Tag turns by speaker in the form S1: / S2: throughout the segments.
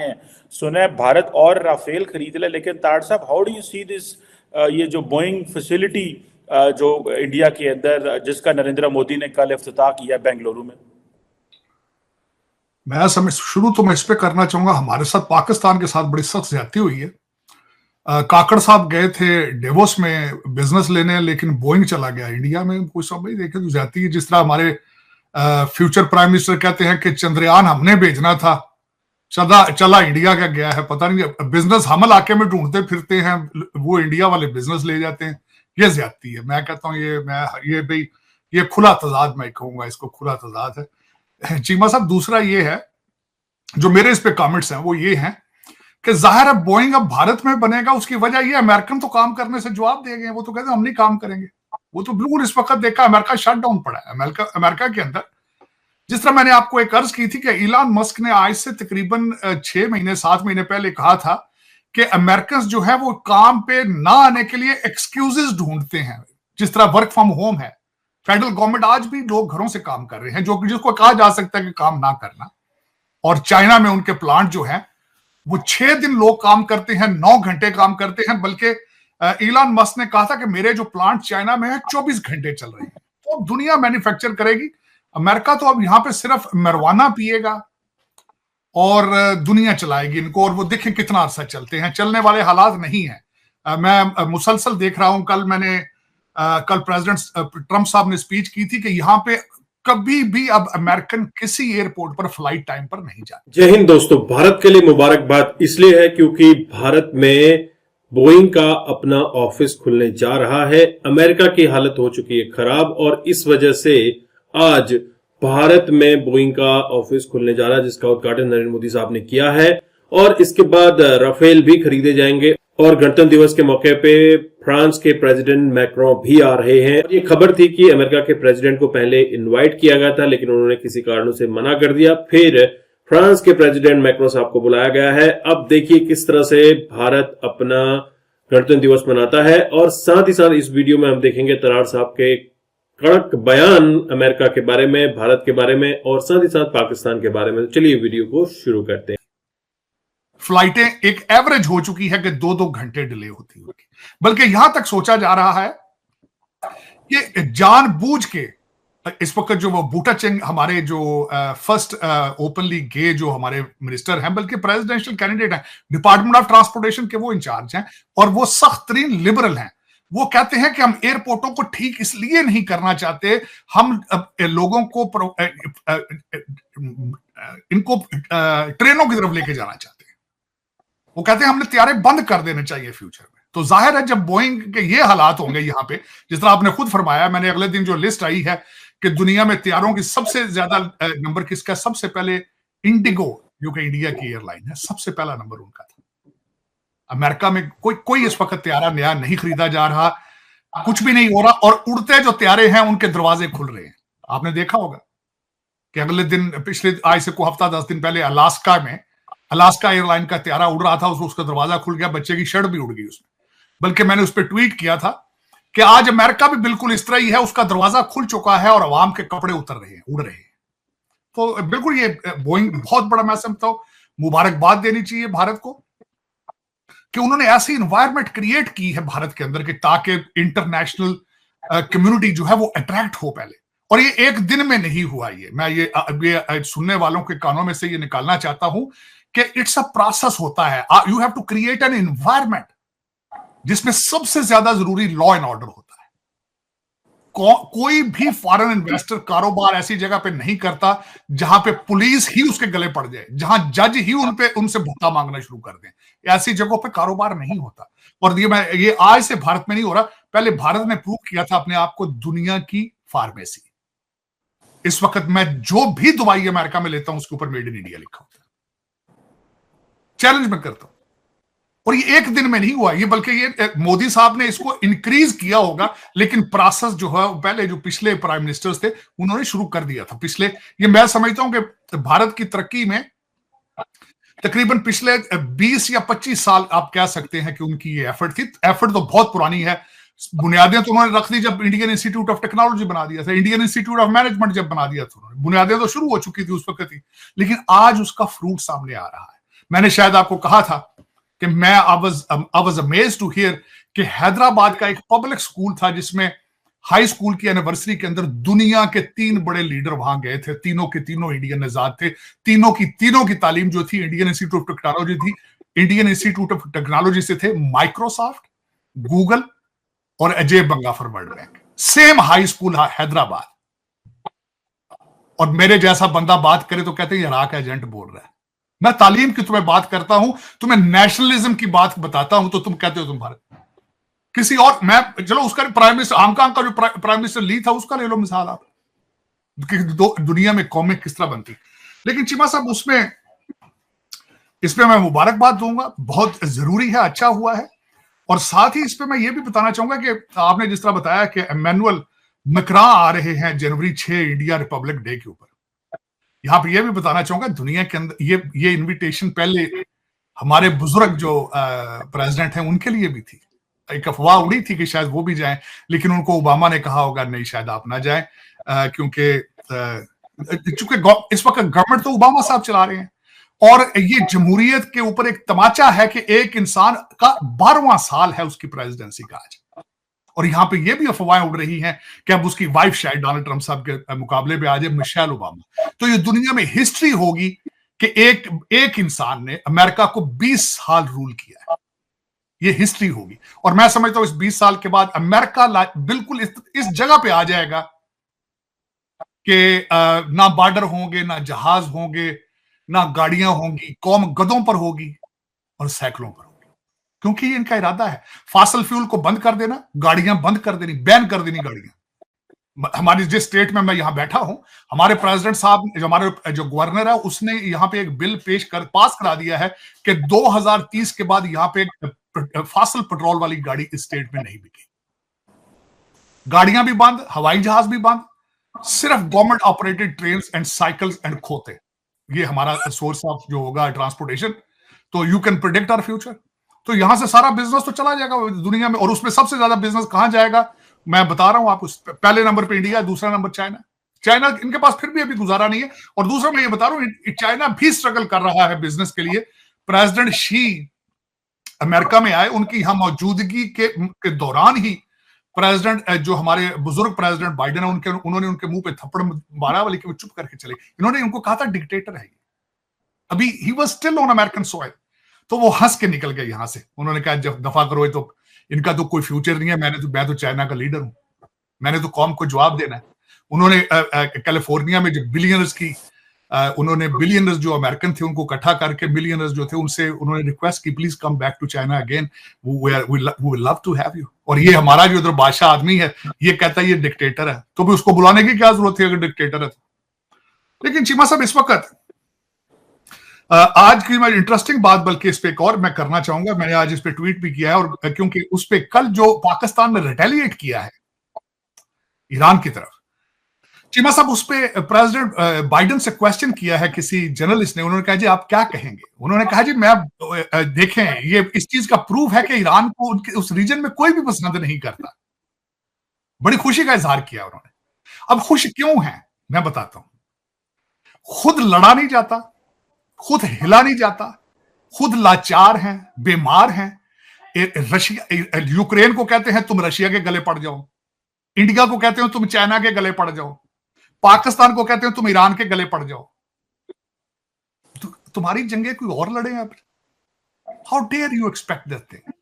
S1: हैं। सुना है भारत और राफेल खरीद ले, लेकिन ताड़ साहब, how do you see this, ये जो बोइंग फैसिलिटी जो इंडिया के अंदर, जिसका नरेंद्र मोदी ने कल इफ्तिताह किया बेंगलुरु में?
S2: मैं समय शुरू तो मैं इस पे करना चाहूंगा, हमारे साथ पाकिस्तान के साथ बड़ी सख्त ज्यादती हुई है। काकड़ साहब गए थे डेवोस में बिजनेस लेने, लेकिन बोइंग चला गया इंडिया में। कोई सब भाई देखे तो ज्यादती है। जिस तरह हमारे फ्यूचर प्राइम मिनिस्टर कहते हैं कि चंद्रयान हमने भेजना था, चला इंडिया का गया है। पता नहीं, बिजनेस हम इलाके में ढूंढते फिरते हैं, वो इंडिया वाले बिजनेस ले जाते हैं। ये ज्यादती है। मैं कहता हूँ ये भाई ये खुला तजाद, मैं कहूंगा इसको खुला तजाद है। चीमा साहब, दूसरा ये है जो मेरे इस पे कमेंट्स हैं, वो ये हैं कि जाहिर है बोइंग अब भारत में बनेगा, उसकी वजह ये अमेरिकन तो काम करने से जवाब दे गए। वो तो कहते हैं हम नहीं काम करेंगे। वो तो बिल्कुल इस वक्त देखा अमेरिका शटडाउन पड़ा है। अमेरिका के अंदर, जिस तरह मैंने आपको एक अर्ज की थी कि इलान मस्क ने आज से तकरीबन 6 महीने 7 महीने पहले कहा था कि अमेरिकन जो है वो काम पे ना आने के लिए एक्सक्यूजेस ढूंढते हैं। जिस तरह वर्क फ्रॉम होम है, फेडरल गवर्नमेंट आज भी लोग घरों से काम कर रहे हैं, जो जिसको कहा जा सकता है कि काम ना करना। और चाइना में उनके प्लांट जो है वो 6 दिन लोग काम करते हैं, 9 घंटे काम करते हैं। बल्कि इलान मस्क ने कहा था कि मेरे जो प्लांट चाइना में है 24 घंटे चल रहे हैं। तो दुनिया मैन्युफैक्चर करेगी। अमेरिका तो अब यहां पे सिर्फ मरवाना पिएगा और दुनिया चलाएगी इनको, और वो देखें कितना अरसा चलते हैं। चलने वाले हालात नहीं है। मैं मुसलसल देख रहा हूं। कल प्रेसिडेंट ट्रंप साहब ने स्पीच की थी कि यहां पे कभी भी अब अमेरिकन किसी एयरपोर्ट पर फ्लाइट टाइम पर नहीं जाते।
S3: जय हिंद दोस्तों, भारत के लिए मुबारकबाद इसलिए है क्योंकि भारत में बोइंग का अपना ऑफिस खुलने जा रहा है। अमेरिका की हालत हो चुकी है खराब, और इस वजह से आज भारत में बोइंग का ऑफिस खुलने जा रहा है, जिसका उद्घाटन नरेंद्र मोदी साहब ने किया है। और इसके बाद राफेल भी खरीदे जाएंगे। और गणतंत्र दिवस के मौके पे फ्रांस के प्रेसिडेंट मैक्रों भी आ रहे हैं। ये खबर थी कि अमेरिका के प्रेसिडेंट को पहले इनवाइट किया गया था, लेकिन उन्होंने किसी कारणों से मना कर दिया। फिर फ्रांस के प्रेसिडेंट मैक्रों साहब को बुलाया गया है। अब देखिए किस तरह से भारत अपना गणतंत्र दिवस मनाता है। और साथ ही साथ इस वीडियो में हम देखेंगे तरार साहब के कड़क बयान अमेरिका के बारे में, भारत के बारे में, और साथ ही साथ पाकिस्तान के बारे में। चलिए वीडियो को शुरू करते हैं।
S2: फ्लाइटें एक एवरेज हो चुकी है कि 2-2 घंटे डिले होती होगी। बल्कि यहां तक सोचा जा रहा है कि जानबूझ के इस वक्त जो वो बूटाचिंग, हमारे जो फर्स्ट ओपनली गे जो हमारे मिनिस्टर हैं, बल्कि प्रेसिडेंशियल कैंडिडेट हैं, डिपार्टमेंट ऑफ ट्रांसपोर्टेशन के वो इंचार्ज हैं, और वो सख्त तरीन लिबरल हैं। वो कहते हैं कि हम एयरपोर्टों को ठीक इसलिए नहीं करना चाहते, हम लोगों को इनको ट्रेनों की तरफ लेके जाना चाहते हैं। वो कहते हैं हमने तैयारे बंद कर देने चाहिए फ्यूचर में। तो जाहिर है जब बोइंग के ये हालात होंगे यहां पे, जिस तरह आपने खुद फरमाया, मैंने अगले दिन जो लिस्ट आई है कि दुनिया में तैयारों की सबसे ज्यादा नंबर किसका, सबसे पहले इंडिगो जो कि इंडिया की एयरलाइन है, सबसे पहला नंबर उनका था। अमेरिका में कोई इस वक्त तैयारा नया नहीं खरीदा जा रहा, कुछ भी नहीं हो रहा। और उड़ते जो तैयारे हैं उनके दरवाजे खुल रहे हैं। आपने देखा होगा कि अगले दिन, पिछले आज से कोई हफ्ता 10 दिन पहले अलास्का एयरलाइन का तैयारा उड़ रहा था, उसका दरवाजा खुल गया, बच्चे की शर्ट भी उड़ गई उसमें। बल्कि मैंने उस पर ट्वीट किया था कि आज अमेरिका भी बिल्कुल इस तरह ही है, उसका दरवाजा खुल चुका है और अवाम के कपड़े उतर रहे हैं, उड़ रहे हैं। तो बिल्कुल ये बोइंग बहुत बड़ा, मैं समझता हूं मुबारकबाद देनी चाहिए भारत को कि उन्होंने ऐसी इन्वायरमेंट क्रिएट की है भारत के अंदर कि ताकि इंटरनेशनल कम्युनिटी जो है वो अट्रैक्ट हो पहले। और ये एक दिन में नहीं हुआ। मैं ये सुनने वालों के कानों में से ये निकालना चाहता हूं कि इट्स अ प्रोसेस होता है। You have to create an environment जिसमें सबसे ज्यादा जरूरी लॉ एंड ऑर्डर होता है। कोई भी फॉरेन इन्वेस्टर कारोबार ऐसी जगह पे नहीं करता जहां पे पुलिस ही उसके गले पड़ जाए, जहां जज ही उनसे भत्ता मांगना शुरू कर दें। ऐसी जगहों पे कारोबार नहीं होता। और ये आज से भारत में नहीं हो रहा, पहले भारत ने प्रूव किया था अपने आप को दुनिया की फार्मेसी। इस वक्त मैं जो भी दवाई अमेरिका में लेता हूं उसके ऊपर मेड इन इंडिया लिखा होता है। चैलेंज मैं करता हूं। और ये एक दिन में नहीं हुआ ये, बल्कि ये मोदी साहब ने इसको इंक्रीज किया होगा, लेकिन प्रोसेस जो है पहले जो पिछले प्राइम मिनिस्टर्स थे उन्होंने शुरू कर दिया था। ये मैं समझता हूं कि भारत की तरक्की में तकरीबन पिछले 20 या 25 साल आप कह सकते हैं कि उनकी ये एफर्ट थी। एफर्ट तो बहुत पुरानी है। बुनियादें तो उन्होंने रख दी जब इंडियन इंस्टीट्यूट ऑफ टेक्नोलॉजी बना दिया था, इंडियन इंस्टीट्यूट ऑफ मैनेजमेंट जब बना दिया था उन्होंने, बुनियादें तो शुरू हो चुकी थी उस वक्त ही। लेकिन आज उसका फ्रूट सामने आ रहा है। मैंने शायद आपको कहा था कि मैं I was amazed to hear कि हैदराबाद का एक पब्लिक स्कूल था जिसमें हाई स्कूल की एनिवर्सरी के अंदर दुनिया के 3 बड़े लीडर वहां गए थे, तीनों के तीनों इंडियन नजाद थे, तीनों की तालीम जो थी इंडियन इंस्टीट्यूट ऑफ टेक्नोलॉजी थी, इंडियन इंस्टीट्यूट ऑफ टेक्नोलॉजी से थे, माइक्रोसॉफ्ट, गूगल और Ajay Banga for World Bank, same high school Hyderabad. और मेरे जैसा बंदा बात करे तो कहते हैं इराक एजेंट बोल रहा है। मैं तालीम की तुम्हें बात करता हूं, तुम्हें नेशनलिज्म की बात बताता हूं तो तुम कहते हो तुम भारत। किसी और, मैं चलो उसका प्राइम मिनिस्टर, हांगकांग का जो प्राइम मिनिस्टर ली था उसका ले लो मिसाल आप, दुनिया में कौमें किस तरह बनती। लेकिन चीमा साहब उसमें, इसमें मैं मुबारकबाद दूंगा, बहुत जरूरी है, अच्छा हुआ है। और साथ ही इस पे मैं ये भी बताना चाहूंगा कि आपने जिस तरह बताया कि इमैनुअल मैक्रों आ रहे हैं जनवरी 6 इंडिया रिपब्लिक डे के ऊपर, यहां पे ये भी बताना चाहूंगा दुनिया के अंदर ये इनविटेशन पहले हमारे बुजुर्ग जो प्रेसिडेंट हैं उनके लिए भी थी। एक अफवाह उड़ी थी कि शायद वो भी जाएं, लेकिन उनको ओबामा ने कहा होगा नहीं शायद आप ना जाएं, क्योंकि चूंकि इस वक्त गवर्नमेंट तो ओबामा साहब चला रहे हैं और ये जमहूरियत के ऊपर एक तमाचा है कि एक इंसान का 12वां साल है उसकी प्रेसिडेंसी का आज। और यहां पे ये भी अफवाहें उड़ रही हैं कि अब उसकी वाइफ शायद डोनाल्ड ट्रंप साहब के मुकाबले में आ जाए मिशेल ओबामा। तो ये दुनिया में हिस्ट्री होगी कि एक इंसान ने अमेरिका को 20 साल रूल किया है, ये हिस्ट्री होगी। और मैं समझता हूं इस 20 साल के बाद अमेरिका बिल्कुल इस जगह पे आ जाएगा कि ना बॉर्डर होंगे, ना जहाज होंगे, ना गाड़ियां होंगी, कौम गधों पर होगी और साइकिलों पर होगी, क्योंकि ये इनका इरादा है फॉसिल फ्यूल को बंद कर देना, गाड़ियां बंद कर देनी, बैन कर देनी गाड़ियां। हमारी जिस स्टेट में मैं यहां बैठा हूं, हमारे प्रेसिडेंट साहब, हमारे जो गवर्नर है, उसने यहां पे एक बिल पास करा दिया है कि 2030 के बाद यहां पे फॉसिल पेट्रोल वाली गाड़ी इस स्टेट में नहीं बिकेगी। गाड़ियां भी बंद, हवाई जहाज भी बंद, सिर्फ government operated train and cycles and खोते, ये हमारा सोर्स ऑफ जो होगा ट्रांसपोर्टेशन। तो you can predict our future. तो यहां से सारा बिजनेस तो चला जाएगा दुनिया में, और उसमें सबसे ज्यादा बिजनेस कहां जाएगा मैं बता रहा हूं आपको। पहले नंबर पे इंडिया, दूसरा नंबर चाइना इनके पास फिर भी अभी गुजारा नहीं है। और दूसरा मैं ये बता रहा हूं चाइना भी स्ट्रगल कर रहा है बिजनेस के लिए। प्रेसिडेंट शी अमेरिका में आए, उनकी यहां मौजूदगी के दौरान ही प्रेसिडेंट जो हमारे बुजुर्ग प्रेसिडेंट बाइडेन है, उन्होंने उनके मुंह पे थप्पड़ मारा, वाली के वो चुप करके चले। इन्होंने उनको कहा था डिक्टेटर है, अभी he was still on American soil. तो वो हंस के निकल गए यहां से। उन्होंने कहा जब दफा करो, ये तो इनका तो कोई फ्यूचर नहीं है, मैं तो चाइना का लीडर हूं, मैंने तो कौम को जवाब देना है। उन्होंने कैलिफोर्निया में जो उन्होंने बिलियनर्स जो अमेरिकन थे उनको इकट्ठा करके, बिलियनर्स जो थे उनसे उन्होंने रिक्वेस्ट की please come back to China again, we will love to have you. और ये हमारा जो इधर बादशाह आदमी है, ये कहता है ये डिक्टेटर है, तो भी उसको बुलाने की क्या जरूरत है अगर डिक्टेटर है तो। लेकिन चीमा साहब इस वक्त आज की मैं इंटरेस्टिंग बात, बल्कि इस पे एक और मैं करना चाहूंगा, मैंने आज इस पे ट्वीट भी किया है, और क्योंकि उस पे कल जो पाकिस्तान ने रिटेलिएट किया है ईरान की तरफ, चीमा साहब उस पे प्रेसिडेंट बाइडेन से क्वेश्चन किया है किसी जर्नलिस्ट ने। उन्होंने कहा जी आप क्या कहेंगे? उन्होंने कहा जी मैं देखें, ये इस चीज का प्रूफ है कि ईरान को उस रीजन में कोई भी पसंद नहीं करता। बड़ी खुशी का इजहार किया उन्होंने। अब खुश क्यों है मैं बताता हूं। खुद लड़ा नहीं जाता, खुद हिला नहीं जाता, खुद लाचार हैं, बीमार हैं। रशिया, यूक्रेन को कहते हैं तुम रशिया के गले पड़ जाओ, इंडिया को कहते हो तुम चाइना के गले पड़ जाओ, पाकिस्तान को कहते हो तुम ईरान के गले पड़ जाओ। तुम्हारी जंगें कोई और लड़े हैं? How dare you expect that thing?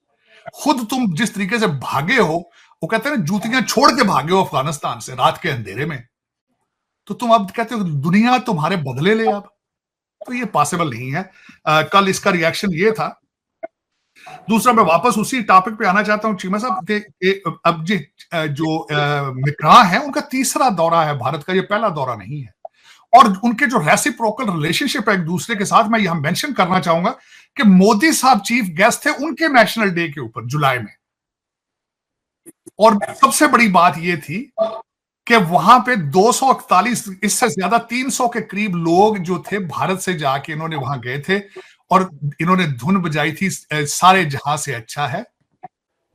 S2: खुद तुम जिस तरीके से भागे हो, वो कहते हैं जूतियां छोड़ के भागे हो अफगानिस्तान से रात के अंधेरे में, तो तुम अब कहते हो दुनिया तुम्हारे बदले ले। अब तो ये पॉसिबल नहीं है। कल इसका रिएक्शन ये था। दूसरा, मैं वापस उसी टॉपिक पे आना चाहता हूं चीमा साहब। अब जो मैक्रों है, उनका तीसरा दौरा है भारत का, ये पहला दौरा नहीं है। और उनके जो रेसिप्रोकल रिलेशनशिप है एक दूसरे के साथ, मैं यहां मेंशन करना चाहूंगा कि मोदी साहब चीफ गेस्ट थे उनके नेशनल डे के ऊपर जुलाई में। और सबसे बड़ी बात यह थी कि वहां पे 241, इससे ज्यादा 300 के करीब लोग जो थे भारत से जाके इन्होंने वहां गए थे और इन्होंने धुन बजाई थी, सारे जहां से अच्छा है।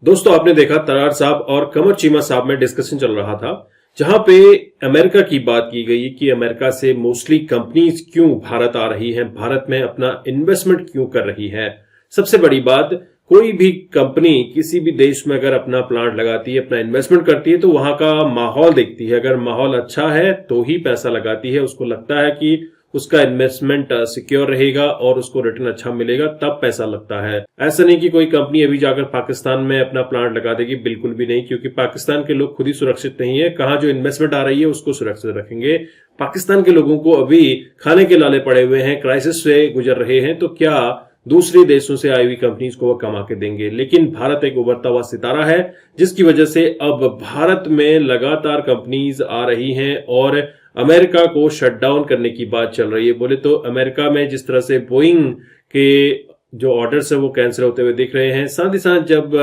S3: दोस्तों आपने देखा तरार साहब और कमर चीमा साहब में डिस्कशन चल रहा था जहां पे अमेरिका की बात की गई कि अमेरिका से मोस्टली कंपनीज क्यों भारत आ रही हैं, भारत में अपना इन्वेस्टमेंट क्यों कर रही है। सबसे बड़ी बात, कोई भी कंपनी किसी भी देश में अगर अपना प्लांट लगाती है, अपना इन्वेस्टमेंट करती है, तो वहां का माहौल देखती है। अगर माहौल अच्छा है तो ही पैसा लगाती है, उसको लगता है कि उसका इन्वेस्टमेंट सिक्योर रहेगा और उसको रिटर्न अच्छा मिलेगा, तब पैसा लगता है। ऐसा नहीं कि कोई कंपनी अभी जाकर पाकिस्तान में अपना प्लांट लगा देगी, बिल्कुल भी नहीं, क्योंकि पाकिस्तान के लोग खुद ही सुरक्षित नहीं है। कहां जो इन्वेस्टमेंट आ रही है उसको सुरक्षित रखेंगे। पाकिस्तान के लोगों को अभी खाने के लाले पड़े हुए हैं, क्राइसिस से गुजर रहे हैं, तो क्या दूसरे देशों से आई हुई कंपनीज को वो कमा के देंगे। लेकिन भारत एक उभरता हुआ सितारा है, जिसकी वजह से अब भारत में लगातार कंपनीज आ रही हैं और अमेरिका को शट डाउन करने की बात चल रही है। बोले तो अमेरिका में जिस तरह से बोइंग के जो ऑर्डर्स है वो कैंसिल होते हुए दिख रहे हैं, साथ ही साथ जब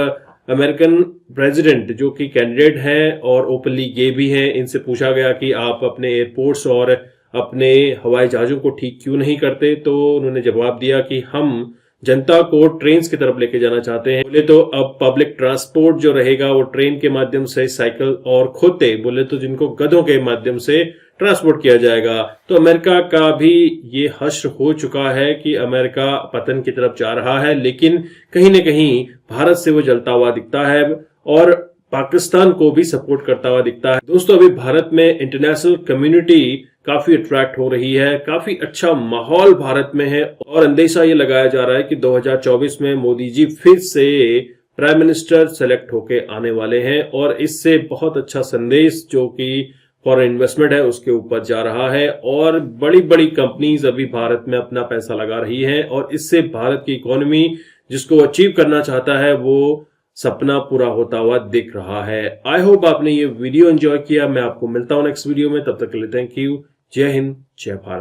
S3: अमेरिकन प्रेसिडेंट जो कि कैंडिडेट हैं और ओपनली गे भी हैं, इनसे पूछा गया कि आप अपने एयरपोर्ट्स और अपने हवाई जहाजों को ठीक क्यों नहीं करते, तो उन्होंने जवाब दिया कि हम जनता को ट्रेन की तरफ लेके जाना चाहते हैं। बोले तो अब पब्लिक ट्रांसपोर्ट जो रहेगा वो ट्रेन के माध्यम से, साइकिल और खोते बोले तो जिनको गधों के माध्यम से ट्रांसपोर्ट किया जाएगा। तो अमेरिका का भी ये हश्र हो चुका है कि अमेरिका पतन की तरफ जा रहा है, लेकिन कहीं न कहीं भारत से वो जलता हुआ दिखता है और पाकिस्तान को भी सपोर्ट करता हुआ दिखता है। दोस्तों, अभी भारत में इंटरनेशनल कम्युनिटी काफी अट्रैक्ट हो रही है, काफी अच्छा माहौल भारत में है और अंदेशा ये लगाया जा रहा है कि 2024 में मोदी जी फिर से प्राइम मिनिस्टर सेलेक्ट होके आने वाले हैं और इससे बहुत अच्छा संदेश जो कि फॉरेन इन्वेस्टमेंट है उसके ऊपर जा रहा है और बड़ी बड़ी कंपनीज अभी भारत में अपना पैसा लगा रही हैं और इससे भारत की इकोनॉमी जिसको अचीव करना चाहता है वो सपना पूरा होता हुआ दिख रहा है। आई होप आपने ये वीडियो एंजॉय किया। मैं आपको मिलता हूं नेक्स्ट वीडियो में, तब तक के लिए थैंक यू। जय हिंद, जय भारत।